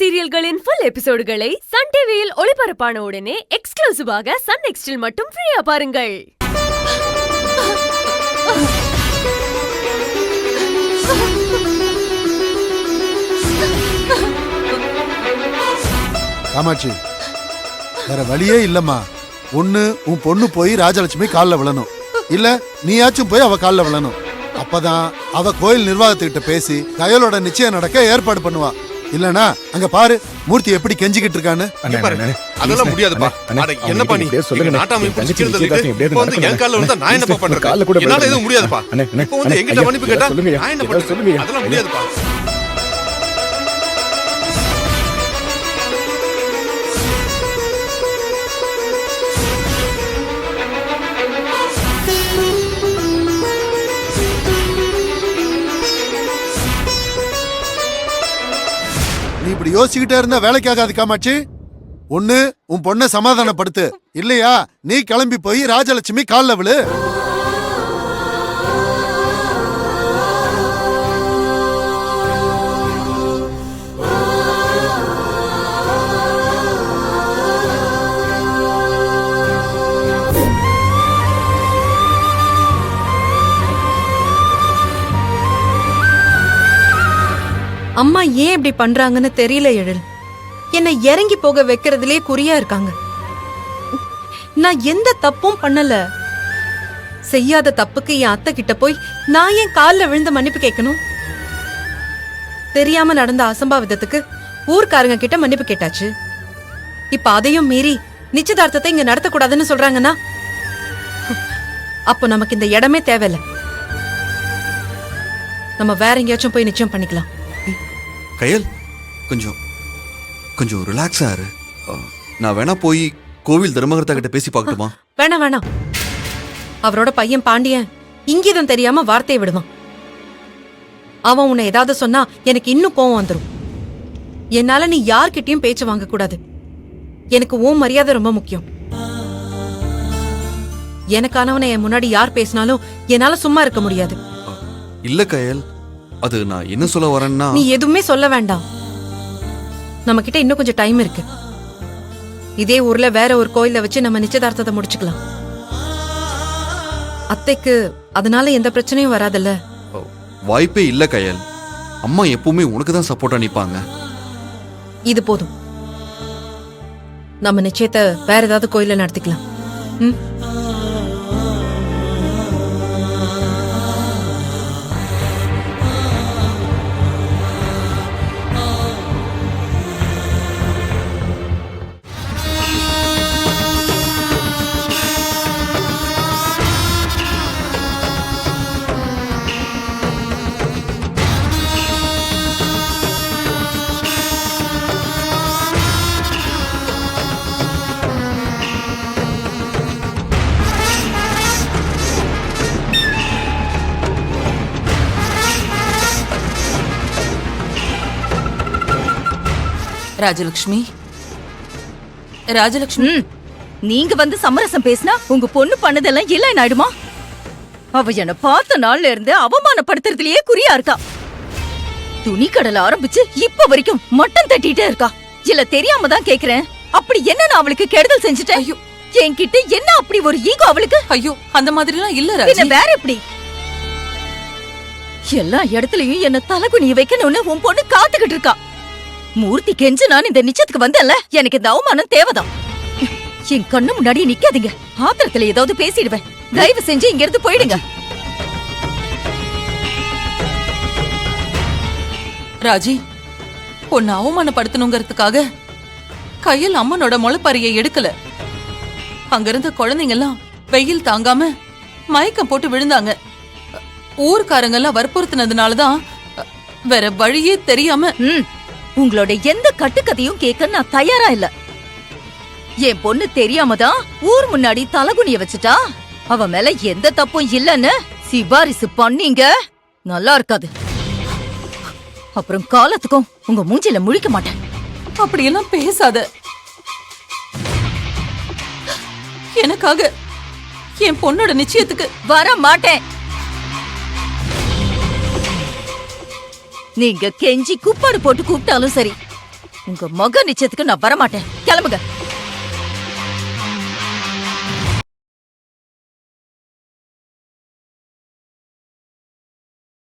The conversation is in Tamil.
சீரியல்களின் ஃபுல் எபிசோடுகளை சன் டிவியில் ஒளிபரப்பான உடனே எக்ஸ்க்ளூசிவாக சன் நெக்ஸ்டில் மட்டும் ஃப்ரீயா பாருங்கள். காமாட்சி, வேற வழியே இல்லம்மா. ஒண்ணு உன் பொண்ணு போய் ராஜலட்சுமி காலில் விழணும், இல்ல நீயாச்சும் போய் அவ காலில் விழணும். அப்பதான் அவ கோயில் நிர்வாகத்துக்கிட்ட பேசி கயலோட நிச்சயம் நடக்க ஏற்பாடு பண்ணுவா. இல்லனா அங்க பாரு மூர்த்தி எப்படி கெஞ்சிக்கிட்டு இருக்கான்னு. அதெல்லாம் முடியாதுப்பா. என்ன பண்ணி சொல்லுங்க, நாட்டாமை புடிச்சிருந்ததுக்கு இப்போ வந்து என் கால்ல விழுந்தா நான் என்னப்பா பண்றது? என்னால எதுவும் முடியாதுப்பா. இப்போ வந்து என்கிட்ட மன்னிப்பு கேட்டா நான் என்ன பண்றது? அதெல்லாம் முடியாதுப்பா. நீ இப்படி யோசிச்சுக்கிட்டே இருந்தா வேலைக்காகாது காமாட்சி. ஒண்ணு உன் பொண்ணை சமாதானப்படுத்து, இல்லையா நீ கிளம்பி போய் ராஜலட்சுமி கால்ல விழு. அம்மா ஏன் இப்படி பண்றாங்கன்னு தெரியல எழில். என்னை இறங்கி போக வைக்கிறதுலே குறியா இருக்காங்க. நான் எந்த தப்பும் பண்ணல. செய்யாத தப்புக்கு என் அத்தை கிட்ட போய் நான் ஏன் கால்ல விழுந்து மன்னிப்பு கேட்கணும்? தெரியாம நடந்த அசம்பாவிதத்துக்கு ஊர்க்காரங்க கிட்ட மன்னிப்பு கேட்டாச்சு. இப்ப அதையும் மீறி நிச்சயதார்த்தத்தை இங்க நடத்தக்கூடாதுன்னு சொல்றாங்கன்னா அப்போ நமக்கு இந்த இடமே தேவையில்ல. நம்ம வேற எங்கேயாச்சும் போய் நிச்சயம் பண்ணிக்கலாம். கயல், கொஞ்சம் ரிலாக்ஸா இரு. நான் வேணா போய் கோவில் தர்மகர்த்தா கிட்ட பேசி பார்க்கட்டுமா? வேணாம் வேணாம். அவரோட பையன் பாண்டியன் இங்கீதம் தெரியாம வார்த்தையை விடுவான். அவன் உன்னை ஏதாவது சொன்னா எனக்கு இன்னும் கோவம் வந்துடும். என்னால நீ யார்கிட்டயும் பேச்சு வாங்க கூடாது. எனக்கு உன் மரியாதை ரொம்ப முக்கியம். எனக்கானவனை என் முன்னாடி யார் பேசினாலும் என்னால சும்மா இருக்க முடியாது. இல்ல கயல், அது நான் என்ன சொல்ல வரேன்னா... நீ எதுவுமே சொல்ல வேண்டாம். நம்ம கிட்ட இன்னும் கொஞ்சம் டைம் இருக்கு. இதே ஊர்ல வேற ஒரு கோயில வச்சு நம்ம நிச்சயதார்த்தத்தை முடிச்சுக்கலாம். அத்தைக்கு அதனால எந்த பிரச்சனையும் வராதுல்ல. வாய்ப்பே இல்ல கயல். அம்மா எப்பவுமே உனக்கு தான் சப்போர்ட்டா நிப்பாங்க. இது போதும். நம்ம நிச்சயத்தை வேற ஏதாவது கோயில நடத்திக்கலாம். ராஜலட்சுமி, நீங்க வந்து சமரசம் பேசினா உங்க பொண்ணு பண்ணதெல்லாம் இல்லைன்னு ஆயிடுமா? அவ என்ன பார்த்த நாள்ல இருந்து அவமானப்படுத்துறதுலயே குறியா இருக்கா. துணி கடல ஆரம்பிச்சு இப்ப வரைக்கும் மட்டம் தட்டிட்டே இருக்கா. இல்ல தெரியாம தான் கேக்குறேன், அப்படி என்ன நான் அவளுக்கு கெடுதல் செஞ்சுட்டேன்? ஐயோ, என்கிட்ட என்ன அப்படி ஒரு ஈகோ அவளுக்கு? ஐயோ, அந்த மாதிரி எல்லாம் இல்ல ராஜி. வேற எப்படி? எல்லா இடத்துலயும் என்ன தலகுனிய வைக்கணும்னு உன் பொண்ணு காத்துக்கிட்டு இருக்கா. மூர்த்தி கெஞ்சு நான் இந்த நிச்சயத்துக்கு வந்தேன்ல, எனக்கு இந்த அவமானம் தேவைதான். என் கண்ணு முன்னாடி நிக்காதீங்க. ஆத்திரத்துல ஏதாவது பேசிடுவேன். தயவு செஞ்சு இங்க இருந்து போயிடுங்க. ராஜி, உன்னை அவமானப்படுத்தணுங்கிறதுக்காக கையில் அம்மனோட முளைப்பறியை எடுக்கல. அங்கிருந்த குழந்தைங்க எல்லாம் வெயில் தாங்காம மயக்கம் போட்டு விழுந்தாங்க. ஊர்க்காரங்க எல்லாம் வற்புறுத்தினதுனாலதான் வேற வழியே தெரியாம... உங்களோட எந்த கட்டுக்கதையும் கேட்க நான் தயாரா இல்ல. என் பொண்ணு தெரியாமதான் ஊர் முன்னாடி தலகுனிய வச்சுட்டா. அவ மேல எந்த தப்பும் இல்லன்னு சிபாரிசு பண்ணீங்க. நல்லா இருக்காது. அப்புறம் காலத்துக்கும் உங்க மூஞ்சில முழிக்க மாட்டேன். அப்படியெல்லாம் பேசாத. எனக்காக என் பொண்ணோட நிச்சயத்துக்கு வர மாட்டேன். நீங்க கெஞ்சி குப்பாடு போட்டு கூப்பிட்டாலும் சரி, உங்க மக நிச்சயத்துக்கு நான் வரமாட்டேன். கிளம்புங்க.